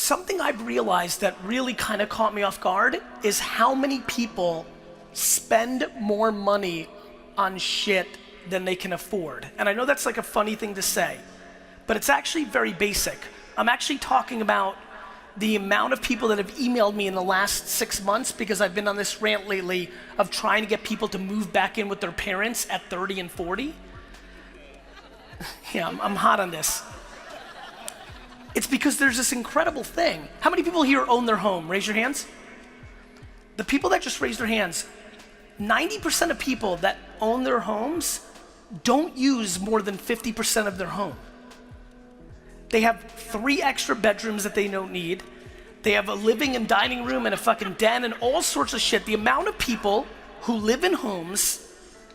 something I've realized that really kind of caught me off guard is how many people spend more money on shit than they can afford. And I know that's like a funny thing to say, but it's actually very basic. I'm actually talking about the amount of people that have emailed me in the last 6 months, because I've been on this rant lately of trying to get people to move back in with their parents at 30 and 40. Yeah, I'm hot on this. It's because there's this incredible thing. How many people here own their home? Raise your hands. The people that just raised their hands, 90% of people that own their homes don't use more than 50% of their home. They have 3 extra bedrooms that they don't need. They have a living and dining room and a fucking den and all sorts of shit. The amount of people who live in homes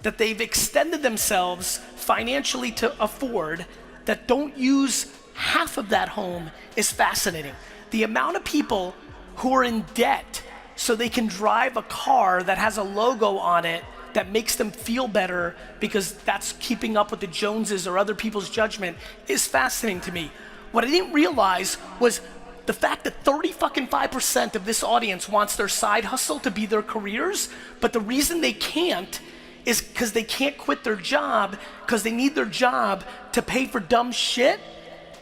that they've extended themselves financially to afford that don't use half of that home is fascinating. The amount of people who are in debt so they can drive a car that has a logo on it that makes them feel better because that's keeping up with the Joneses or other people's judgment is fascinating to me. What I didn't realize was the fact that 35% of this audience wants their side hustle to be their careers, but the reason they can't is because they can't quit their job because they need their job to pay for dumb shit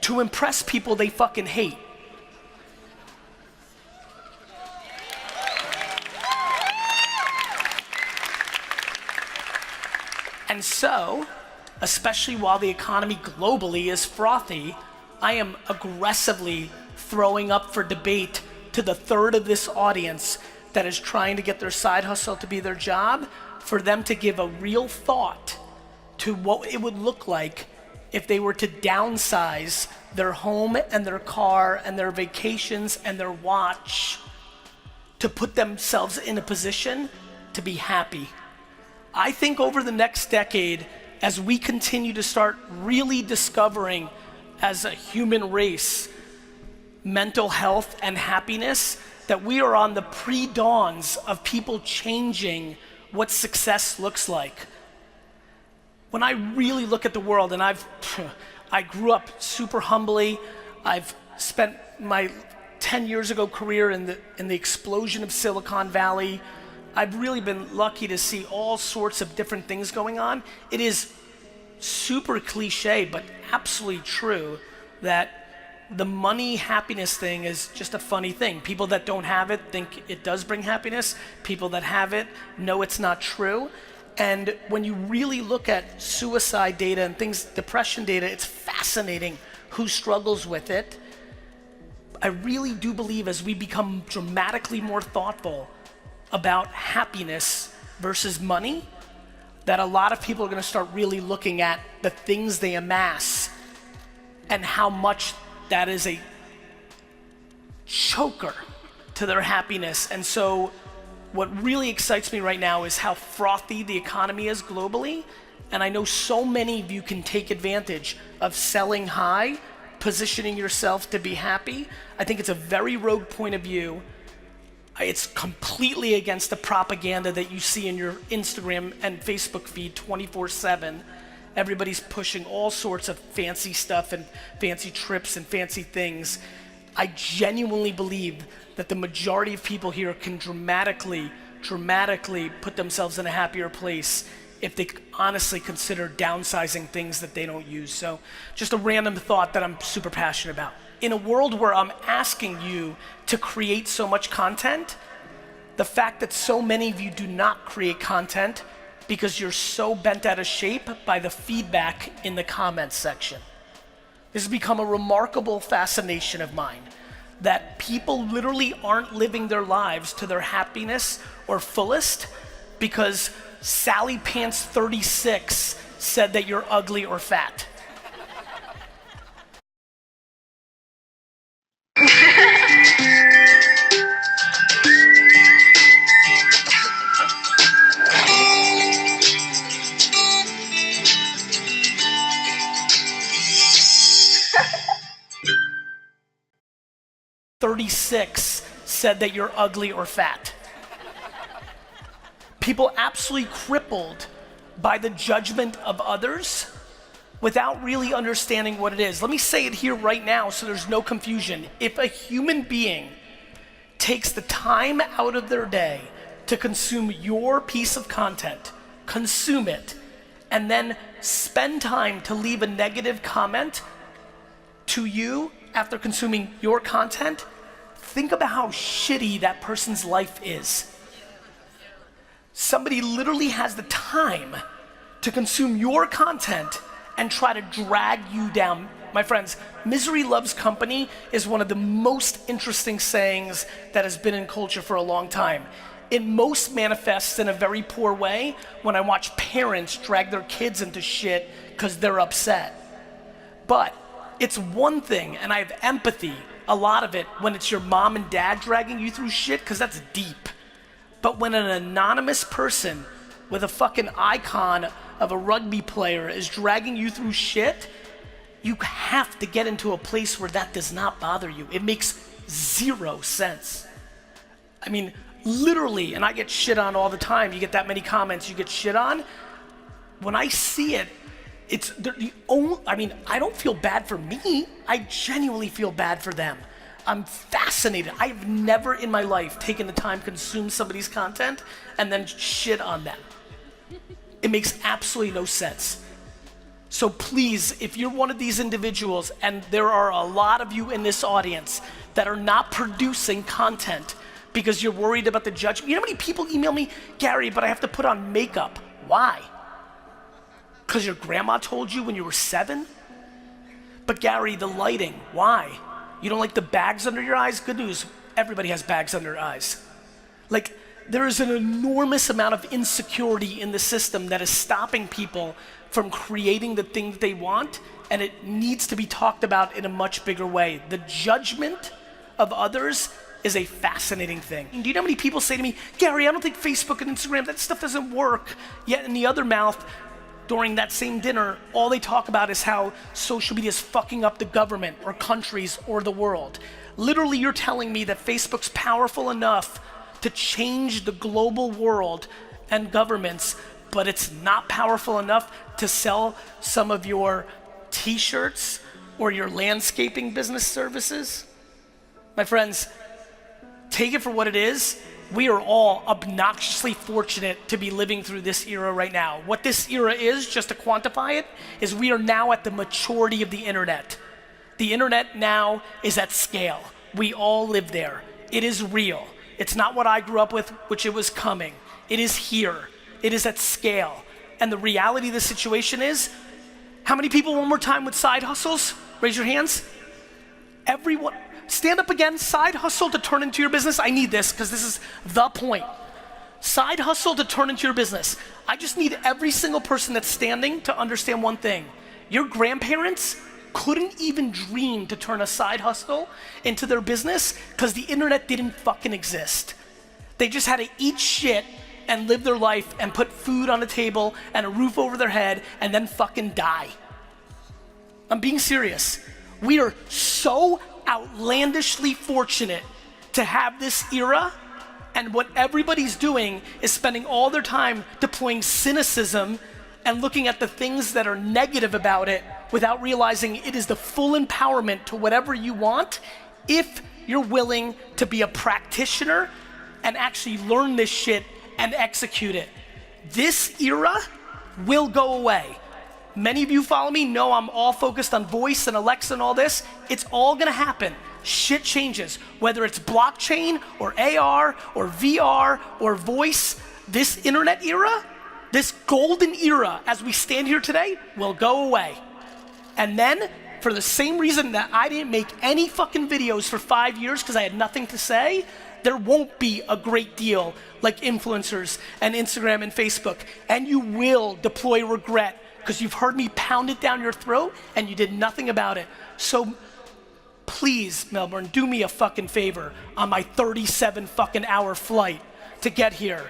to impress people they fucking hate. And so, especially while the economy globally is frothy, I am aggressively throwing up for debate to the third of this audience that is trying to get their side hustle to be their job, for them to give a real thought to what it would look like if they were to downsize their home and their car and their vacations and their watch to put themselves in a position to be happy. I think over the next decade, as we continue to start really discovering as a human race mental health and happiness, that we are on the pre-dawns of people changing what success looks like. When I really look at the world, and I grew up super humbly. I've spent my 10 years ago career in the explosion of Silicon Valley. I've really been lucky to see all sorts of different things going on. It is super cliche, but absolutely true that the money happiness thing is just a funny thing. People that don't have it think it does bring happiness. People that have it know it's not true. And when you really look at suicide data and things, depression data, it's fascinating who struggles with it. I really do believe as we become dramatically more thoughtful about happiness versus money, that a lot of people are gonna start really looking at the things they amass and how much that is a choker to their happiness. And so what really excites me right now is how frothy the economy is globally. And I know so many of you can take advantage of selling high, positioning yourself to be happy. I think it's a very rogue point of view. It's completely against the propaganda that you see in your Instagram and Facebook feed 24/7. Everybody's pushing all sorts of fancy stuff and fancy trips and fancy things. I genuinely believe that the majority of people here can dramatically put themselves in a happier place if they honestly consider downsizing things that they don't use. So just a random thought that I'm super passionate about. In a world where I'm asking you to create so much content, the fact that so many of you do not create content because you're so bent out of shape by the feedback in the comments section. This has become a remarkable fascination of mine, that people literally aren't living their lives to their happiness or fullest because Sally Pants 36 said that you're ugly or fat. Said that you're ugly or fat. People absolutely crippled by the judgment of others without really understanding what it is. Let me say it here right now so there's no confusion. If a human being takes the time out of their day to consume your piece of content, consume it, and then spend time to leave a negative comment to you after consuming your content, think about how shitty that person's life is. Somebody literally has the time to consume your content and try to drag you down. My friends, misery loves company is one of the most interesting sayings that has been in culture for a long time. It most manifests in a very poor way when I watch parents drag their kids into shit because they're upset. But it's one thing, and I have empathy, a lot of it, when it's your mom and dad dragging you through shit, because that's deep. But when an anonymous person with a fucking icon of a rugby player is dragging you through shit, you have to get into a place where that does not bother you. It makes zero sense. I mean, literally, and I get shit on all the time. You get that many comments, you get shit on. When I see it, it's the only, I mean, I don't feel bad for me. I genuinely feel bad for them. I'm fascinated. I've never in my life taken the time to consume somebody's content and then shit on them. It makes absolutely no sense. So please, if you're one of these individuals, and there are a lot of you in this audience that are not producing content because you're worried about the judgment. You know how many people email me, Gary, but I have to put on makeup. Why? Because your grandma told you when you were 7? But Gary, the lighting, why? You don't like the bags under your eyes? Good news, everybody has bags under their eyes. Like, there is an enormous amount of insecurity in the system that is stopping people from creating the things they want, and it needs to be talked about in a much bigger way. The judgment of others is a fascinating thing. Do you know how many people say to me, Gary, I don't think Facebook and Instagram, that stuff doesn't work. Yet in the other mouth, during that same dinner, all they talk about is how social media is fucking up the government or countries or the world. Literally, you're telling me that Facebook's powerful enough to change the global world and governments, but it's not powerful enough to sell some of your t-shirts or your landscaping business services? My friends, take it for what it is. We are all obnoxiously fortunate to be living through this era right now. What this era is, just to quantify it, is we are now at the maturity of the internet. The internet now is at scale. We all live there. It is real. It's not what I grew up with, which it was coming. It is here. It is at scale. And the reality of the situation is, how many people, one more time, with side hustles? Raise your hands. Everyone. Stand up again. Side hustle to turn into your business. I need this because this is the point. Side hustle to turn into your business. I just need every single person that's standing to understand one thing. Your grandparents couldn't even dream to turn a side hustle into their business because the internet didn't fucking exist. They just had to eat shit and live their life and put food on the table and a roof over their head and then fucking die. I'm being serious. We are so outlandishly fortunate to have this era, and what everybody's doing is spending all their time deploying cynicism and looking at the things that are negative about it without realizing it is the full empowerment to whatever you want if you're willing to be a practitioner and actually learn this shit and execute it. This era will go away. Many of you follow me know I'm all focused on voice and Alexa and all this. It's all gonna happen. Shit changes. Whether it's blockchain or AR or VR or voice, this internet era, this golden era as we stand here today will go away. And then, for the same reason that I didn't make any fucking videos for 5 years because I had nothing to say, there won't be a great deal like influencers and Instagram and Facebook. And you will deploy regret because you've heard me pound it down your throat and you did nothing about it. So please, Melbourne, do me a fucking favor on my 37 fucking hour flight to get here.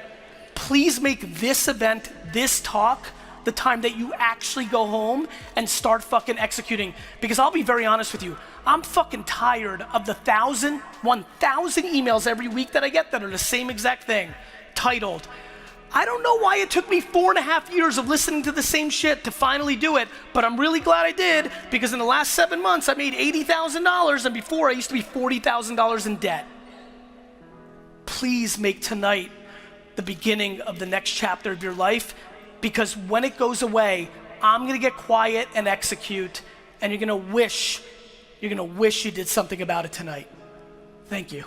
Please make this event, this talk, the time that you actually go home and start fucking executing. Because I'll be very honest with you, I'm fucking tired of the 1,000 emails every week that I get that are the same exact thing, titled, I don't know why it took me 4.5 years of listening to the same shit to finally do it, but I'm really glad I did, because in the last 7 months I made $80,000, and before I used to be $40,000 in debt. Please make tonight the beginning of the next chapter of your life, because when it goes away, I'm gonna get quiet and execute, and you're gonna wish you did something about it tonight. Thank you.